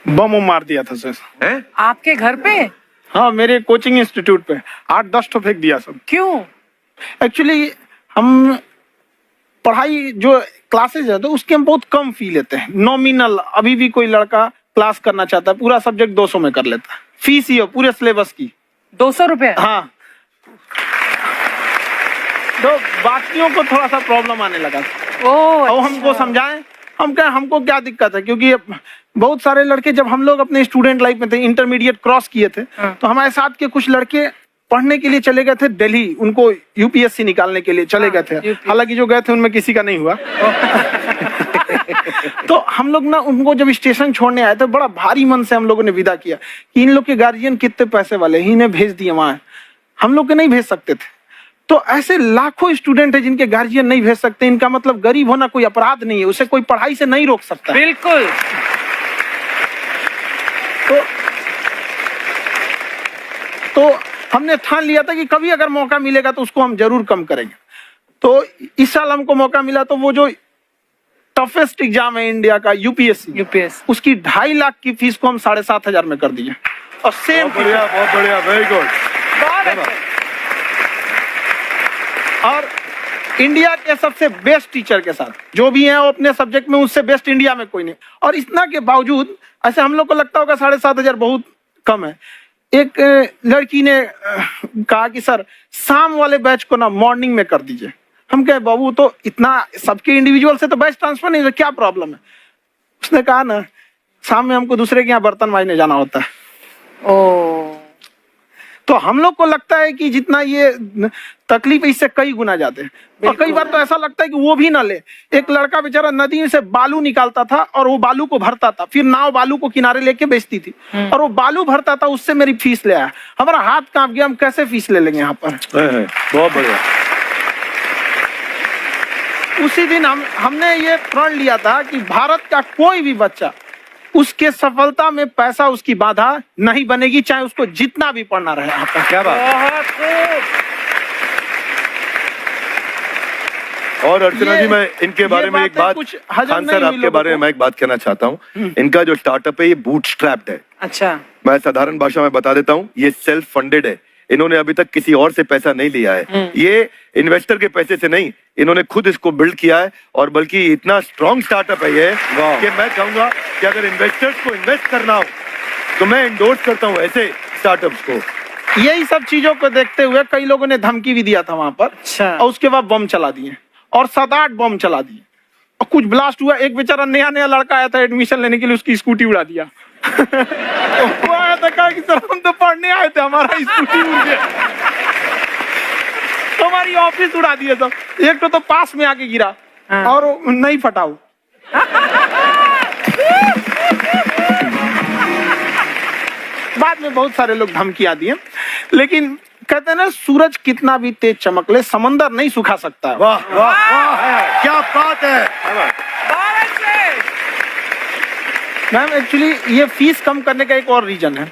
बम मार दिया था सर। हैं? आपके घर पे? हाँ, मेरे कोचिंग इंस्टीट्यूट पे 8-10 तो फेंक दिया सब। क्यों? एक्चुअली हम पढ़ाई जो क्लासेज है तो उसके हम बहुत कम फी लेते हैं, नॉमिनल। अभी भी कोई लड़का क्लास करना चाहता है, पूरा सब्जेक्ट 200 में कर लेता है, फीस ही है पूरे सिलेबस की 200 रुपए? हाँ, तो बाकियों को थोड़ा सा प्रॉब्लम आने लगा और हमको समझाएं, हम क्या, हमको क्या दिक्कत है, क्योंकि बहुत सारे लड़के जब हम लोग अपने स्टूडेंट लाइफ में थे, इंटरमीडिएट क्रॉस किए थे, तो हमारे साथ के कुछ लड़के पढ़ने के लिए चले गए थे दिल्ली, उनको यूपीएससी निकालने के लिए चले गए थे। हालांकि जो गए थे उनमें किसी का नहीं हुआ। तो हम लोग ना उनको जब स्टेशन छोड़ने आए थे, बड़ा भारी मन से हम लोगों ने विदा किया कि इन लोग के गार्जियन कितने पैसे वाले, इन्हें भेज दिए वहां, हम लोग के नहीं भेज सकते थे। तो ऐसे लाखों स्टूडेंट है जिनके गार्जियन नहीं भेज सकते। इनका मतलब गरीब होना कोई अपराध नहीं है, उसे कोई पढ़ाई से नहीं रोक सकता। बिल्कुल। तो हमने ठान लिया था कि कभी अगर मौका मिलेगा तो उसको हम जरूर कम करेंगे। तो इस साल हमको मौका मिला, तो वो जो टफेस्ट एग्जाम है इंडिया का, यूपीएससी, उसकी 2.5 लाख की फीस को हम 7,500 में कर दिए। और सेम, बहुत बढ़िया, वेरी गुड। और इंडिया के सबसे बेस्ट टीचर के साथ जो भी हैं वो अपने सब्जेक्ट में उससे बेस्ट इंडिया में कोई नहीं। और इतना के बावजूद ऐसे हम लोग को लगता होगा 7,500 बहुत कम है। एक लड़की ने कहा कि सर शाम वाले बैच को ना मॉर्निंग में कर दीजिए। हम कहे बाबू तो इतना सबके इंडिविजुअल से तो बैच ट्रांसफर नहीं, तो क्या प्रॉब्लम है? उसने कहा ना शाम में हमको दूसरे के यहाँ बर्तन मांजने जाना होता है। तो हम लोग को लगता है कि जितना ये तकलीफ इससे कई गुना जाते हैं। और कई बार तो ऐसा लगता है कि वो भी ना ले। एक लड़का बेचारा नदी से बालू निकालता था और वो बालू को भरता था, फिर नाव बालू को किनारे लेके बेचती थी और वो बालू भरता था, उससे मेरी फीस ले आया। हमारा हाथ कांप गया, हम कैसे फीस ले लेंगे यहाँ पर। बहुत बढ़िया। उसी दिन हमने ये प्रण लिया था कि भारत का कोई भी बच्चा उसके सफलता में पैसा उसकी बाधा नहीं बनेगी, चाहे उसको जितना भी पढ़ना रहे। आपका क्या बात। और अर्चना जी, मैं इनके बारे में एक बात, खान सर आपके बारे में मैं एक बात कहना चाहता हूँ। इनका जो स्टार्टअप है ये बूटस्ट्रैप्ड है। अच्छा, मैं साधारण भाषा में बता देता हूँ, ये सेल्फ फंडेड है। इन्होंने अभी तक किसी और से पैसा नहीं लिया है, ये इन्वेस्टर के पैसे से नहीं, इन्होंने खुद इसको बिल्ड किया है। और बल्कि इतना स्ट्रॉन्ग स्टार्टअप है ये कि मैं कहूंगा कि अगर इन्वेस्टर्स को इन्वेस्ट करना हो तो मैं एंडोर्स करता हूँ ऐसे स्टार्टअप्स को। यही सब चीजों को देखते हुए कई लोगों ने धमकी भी दिया था वहां पर। अच्छा। और उसके बाद बम चला दिए और 7-8 बम चला दिए और कुछ ब्लास्ट हुआ। एक बेचारा नया लड़का आया था एडमिशन लेने के लिए, उसकी स्कूटी उड़ा दिया। वो आया था, कहा कि सर हम तो पढ़ने आए थे, हमारा स्कूटी उड़ गया। हमारी ऑफिस उड़ा दिए सब। एक तो पास में आके गिरा और नहीं फटा वो। बाद में बहुत सारे लोग धमकियां दिए, लेकिन कहते हैं ना सूरज कितना भी तेज चमक ले समंदर नहीं सुखा सकता। वाह वाह वाह, क्या बात है। मैम एक्चुअली ये फीस कम करने का एक और रीजन है।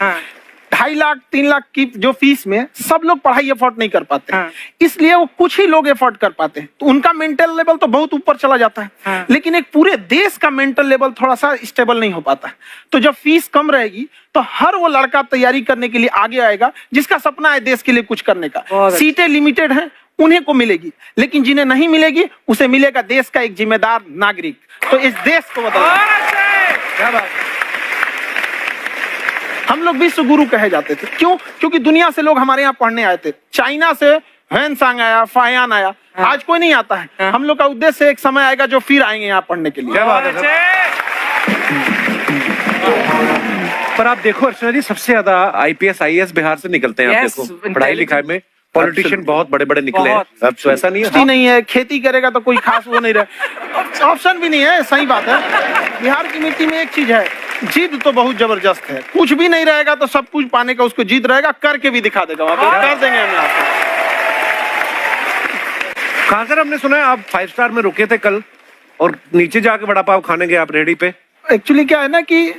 2.5 लाख 3 लाख की जो फीस में सब लोग पढ़ाई एफोर्ड नहीं कर पाते, इसलिए वो कुछ ही लोग एफोर्ड कर पाते हैं। तो उनका मेंटल लेवल तो बहुत ऊपर चला जाता है, लेकिन एक पूरे देश का मेंटल लेवल थोड़ा सा स्टेबल नहीं हो पाता। तो जब फीस कम रहेगी तो हर वो लड़का तैयारी करने के लिए आगे आएगा जिसका सपना है देश के लिए कुछ करने का। सीटें लिमिटेड हैं, उन्हें को मिलेगी, लेकिन जिन्हें नहीं मिलेगी उसे मिलेगा देश का एक जिम्मेदार नागरिक। तो इस देश को बदलना। क्या बात। हम लोग विश्व गुरु कहे जाते थे, क्यों? क्योंकि दुनिया से लोग हमारे यहाँ पढ़ने आए थे। चाइना से ह्वेनसांग आया, फायान आया, आज कोई नहीं आता है। हम लोग का उद्देश्य एक समय आएगा जो फिर आएंगे यहाँ पढ़ने के लिए। क्या बात है। पर आप देखो अर्चना जी, सबसे ज्यादा आईपीएस आईएएस बिहार से निकलते हैं। आप देखो पढ़ाई लिखाई में पॉलिटिशियन बहुत बड़े बड़े निकले हैं। अब तो ऐसा नहीं है, नहीं है। खेती करेगा तो कोई खास वो नहीं रहे, ऑप्शन भी नहीं है। सही बात है। बिहार की मिट्टी में एक चीज है, जिद तो बहुत जबरदस्त है। कुछ भी नहीं रहेगा तो सब कुछ पाने का उसको जिद रहेगा, करके भी दिखा देगा। कर देंगे हम आपको। कहाँ सर, हमने सुना है आप 5 स्टार में रुके थे कल और नीचे जाके वड़ा पाव खाने गए आप रेडी पे। एक्चुअली क्या है ना कि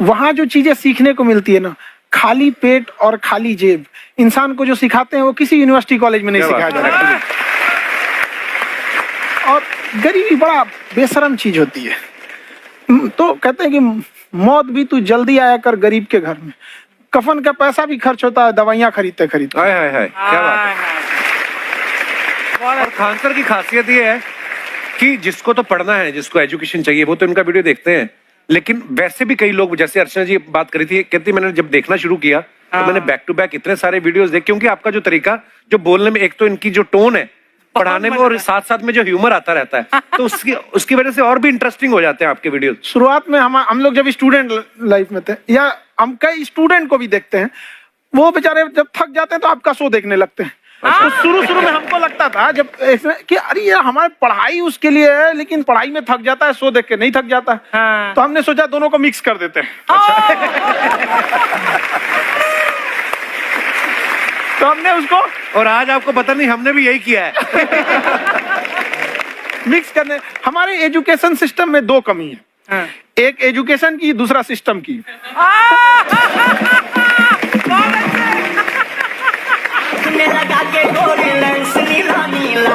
वहां जो चीजें सीखने को मिलती है ना, खाली पेट और खाली जेब इंसान को जो सिखाते हैं वो किसी यूनिवर्सिटी कॉलेज में नहीं सिखाया जाता। और गरीबी बड़ा बेशरम चीज होती है। तो कहते हैं कि मौत भी तू जल्दी आया कर गरीब के घर में, कफन का पैसा भी खर्च होता है दवाइयाँ खरीदते खरीदते। हाय हाय हाय, क्या बात है। और खान सर की खासियत ये है कि जिसको तो पढ़ना है, जिसको एजुकेशन चाहिए, वो तो इनका वीडियो देखते हैं, लेकिन वैसे भी कई लोग, जैसे अर्चना जी बात करी थी, कहती मैंने जब देखना शुरू किया तो मैंने बैक टू बैक इतने सारे वीडियोस देखे, क्योंकि आपका जो तरीका जो बोलने में, एक तो इनकी जो टोन है पढ़ाने में, और साथ साथ में जो ह्यूमर आता रहता है, तो उसकी वजह से और भी इंटरेस्टिंग हो जाते हैं आपके वीडियो। शुरुआत में हम लोग जब स्टूडेंट लाइफ में थे, या हम कई स्टूडेंट को भी देखते हैं, वो बेचारे जब थक जाते हैं तो आपका शो देखने लगते हैं। तो शुरू में हमको लगता था जब इसमें कि अरे यार हमारी पढ़ाई उसके लिए है, लेकिन पढ़ाई में थक जाता है, शो देख के नहीं थक जाता है। तो हमने सोचा दोनों को मिक्स कर देते हैं। तो हमने उसको, और आज आपको पता नहीं हमने भी यही किया है। मिक्स करने। हमारे एजुकेशन सिस्टम में दो कमी है, एक एजुकेशन की, दूसरा सिस्टम की। लगा के गोरी लेंस नीला नीला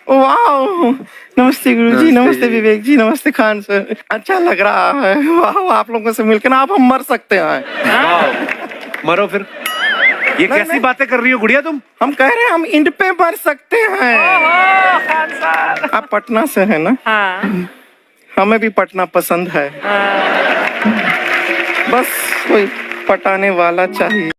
वाह, नमस्ते गुरुजी, नमस्ते विवेक जी, नमस्ते खान सर। अच्छा लग रहा है, वाह आप लोगों से मिलकर ना, आप हम मर सकते हैं। मरो फिर। ये कैसी बातें कर रही हो गुड़िया तुम? हम कह रहे हैं हम इंड पे मर सकते हैं। आप पटना से है ना? हमें भी पटना पसंद है, बस कोई पटाने वाला चाहिए।